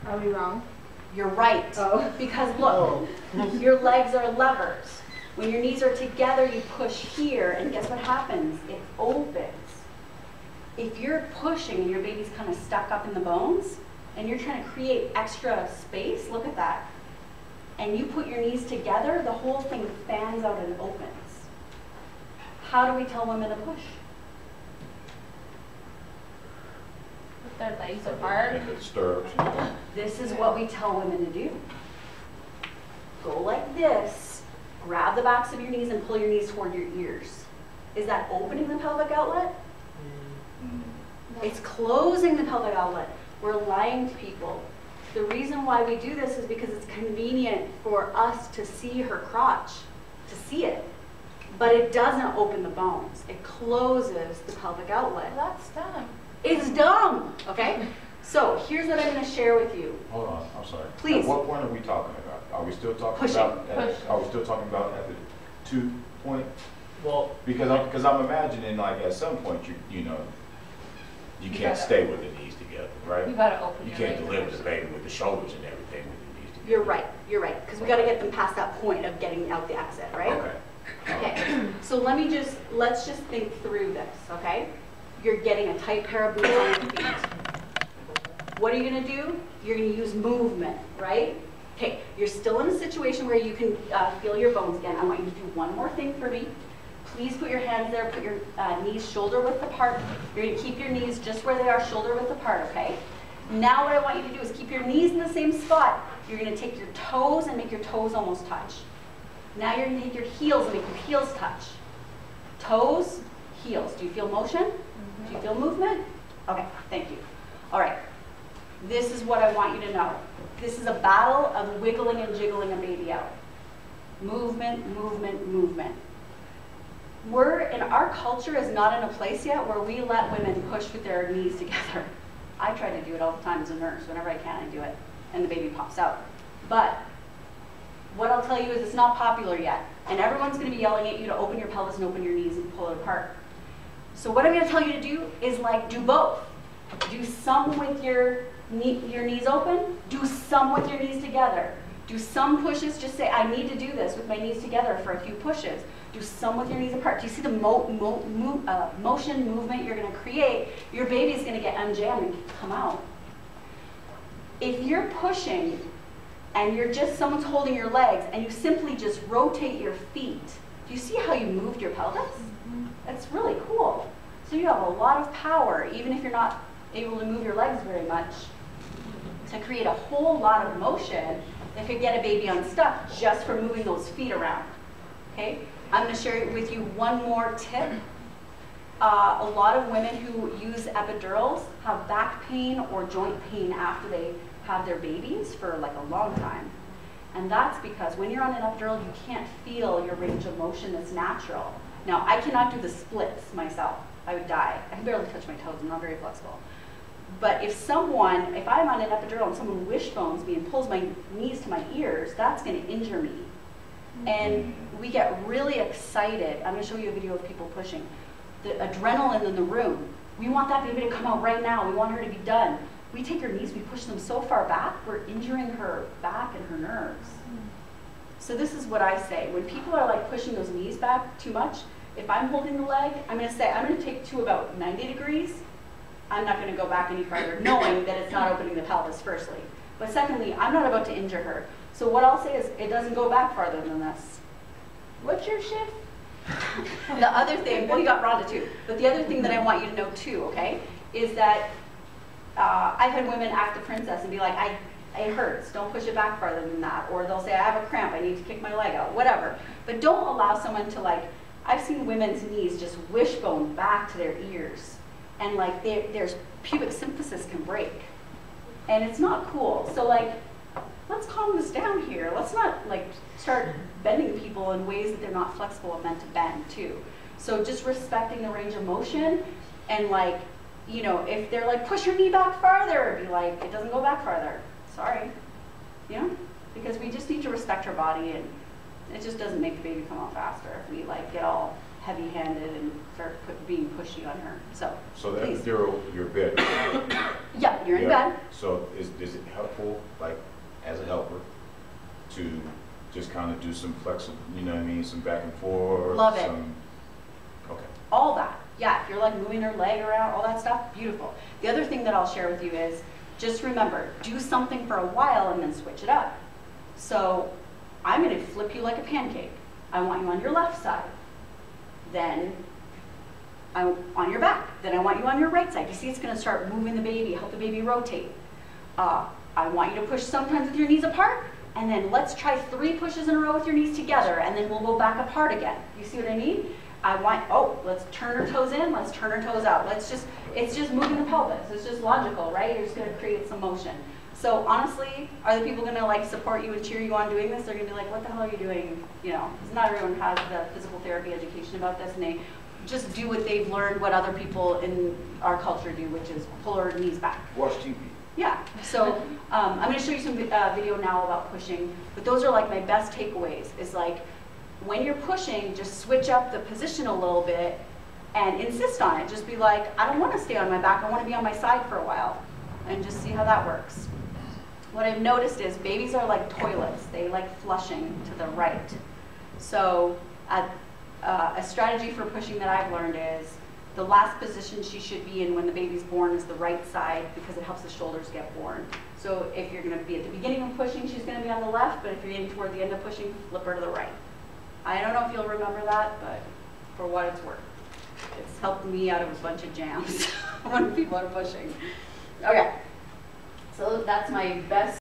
Are we wrong? You're right. Oh. Because look, your legs are levers. When your knees are together, you push here, and guess what happens? It opens. If you're pushing and your baby's kind of stuck up in the bones, and you're trying to create extra space, look at that, and you put your knees together, the whole thing fans out and opens. How do we tell women to push? Put their legs apart. Into the stirrups. This is what we tell women to do. Go like this, grab the backs of your knees and pull your knees toward your ears. Is that opening the pelvic outlet? It's closing the pelvic outlet. We're lying to people. The reason why we do this is because it's convenient for us to see her crotch, to see it. But it doesn't open the bones. It closes the pelvic outlet. Well, that's dumb. It's dumb, okay? So here's what I'm going to share with you. Hold on, I'm sorry. Please. At what point are we talking about? Are we still talking Pushing. about? Push. Are we still talking about at the 2 point? Well, Because I'm imagining like at some point you know you can't gotta- stay with the knees together, right? You gotta open You your can't legs deliver first. the baby with the shoulders and everything with the knees together. You're right, because we got to get them past that point of getting out the exit, right? Okay. Okay, so let's just think through this, okay? You're getting a tight pair of boots on your feet. What are you gonna do? You're gonna use movement, right? Okay, you're still in a situation where you can feel your bones again. I want you to do one more thing for me. Please put your hands there, put your knees shoulder width apart. You're gonna keep your knees just where they are, shoulder width apart, okay? Now what I want you to do is keep your knees in the same spot. You're gonna take your toes and make your toes almost touch. Now you're gonna take your heels and make your heels touch. Toes, heels. Do you feel motion? Do you feel movement? Okay, thank you. All right, this is what I want you to know. This is a battle of wiggling and jiggling a baby out. Movement, movement, movement. Our culture is not in a place yet where we let women push with their knees together. I try to do it all the time as a nurse. Whenever I can, I do it, and the baby pops out. But what I'll tell you is it's not popular yet, and everyone's going to be yelling at you to open your pelvis and open your knees and pull it apart. So what I'm going to tell you to do is do both. Do some with your knees open, do some with your knees together. Do some pushes, just say, I need to do this with my knees together for a few pushes. Do some with your knees apart. Do you see the motion, movement you're going to create? Your baby's going to get unjammed and come out. If you're pushing and someone's holding your legs and you simply just rotate your feet, do you see how you moved your pelvis? That's really cool. So you have a lot of power, even if you're not able to move your legs very much, to create a whole lot of motion that could get a baby unstuck just from moving those feet around. Okay? I'm going to share with you one more tip. A lot of women who use epidurals have back pain or joint pain after they have their babies for like a long time. And that's because when you're on an epidural, you can't feel your range of motion that's natural. Now, I cannot do the splits myself. I would die. I can barely touch my toes. I'm not very flexible. But if I'm on an epidural and someone wishbones me and pulls my knees to my ears, that's going to injure me. And we get really excited. I'm going to show you a video of people pushing. The adrenaline in the room. We want that baby to come out right now. We want her to be done. We take her knees, we push them so far back, we're injuring her back and her nerves. So this is what I say. When people are like pushing those knees back too much, if I'm holding the leg, I'm going to say, I'm going to take to about 90 degrees. I'm not going to go back any farther, knowing that it's not opening the pelvis, firstly. But secondly, I'm not about to injure her. So what I'll say is, it doesn't go back farther than this. What's your shift? The other thing, well, you got Rhonda too, but the other thing that I want you to know too, okay, is that I've had women act the princess and be like, it hurts, don't push it back farther than that. Or they'll say, I have a cramp, I need to kick my leg out, whatever. But don't allow someone to I've seen women's knees just wishbone back to their ears. And there's pubic symphysis can break. And it's not cool. So let's calm this down here. Let's not start bending people in ways that they're not flexible and meant to bend too. So just respecting the range of motion and if they're push your knee back farther, be like, it doesn't go back farther. Sorry. Because we just need to respect her body, and it just doesn't make the baby come out faster if we get all heavy-handed and start being pushy on her. So that please. epidural, you're bed. Yeah, you're in bed. So is it helpful kind of do some flexible, you know what I mean, some back and forth. Love it. Okay. All that. Yeah, if you're like moving her leg around, all that stuff, beautiful. The other thing that I'll share with you is, just remember, do something for a while and then switch it up. So I'm going to flip you like a pancake. I want you on your left side. Then I'm on your back. Then I want you on your right side. You see, it's going to start moving the baby, help the baby rotate. I want you to push sometimes with your knees apart, and then let's try 3 pushes in a row with your knees together, and then we'll go back apart again. You see what I mean? Let's turn her toes in, let's turn her toes out. It's just moving the pelvis. It's just logical, right? You're just going to create some motion. So honestly, are the people going to like support you and cheer you on doing this? They're going to be like, what the hell are you doing? You know, 'cause not everyone has the physical therapy education about this, and they just do what they've learned, what other people in our culture do, which is pull her knees back. Watch TV. Yeah, so I'm going to show you some video now about pushing, but those are like my best takeaways, is like when you're pushing, just switch up the position a little bit and insist on it. Just be like, I don't want to stay on my back, I want to be on my side for a while, and just see how that works. What I've noticed is babies are like toilets, they like flushing to the right. So a strategy for pushing that I've learned is, the last position she should be in when the baby's born is the right side, because it helps the shoulders get born. So if you're going to be at the beginning of pushing, she's going to be on the left, but if you're getting toward the end of pushing, flip her to the right. I don't know if you'll remember that, but for what it's worth. It's helped me out of a bunch of jams when people are pushing. Okay, so that's my best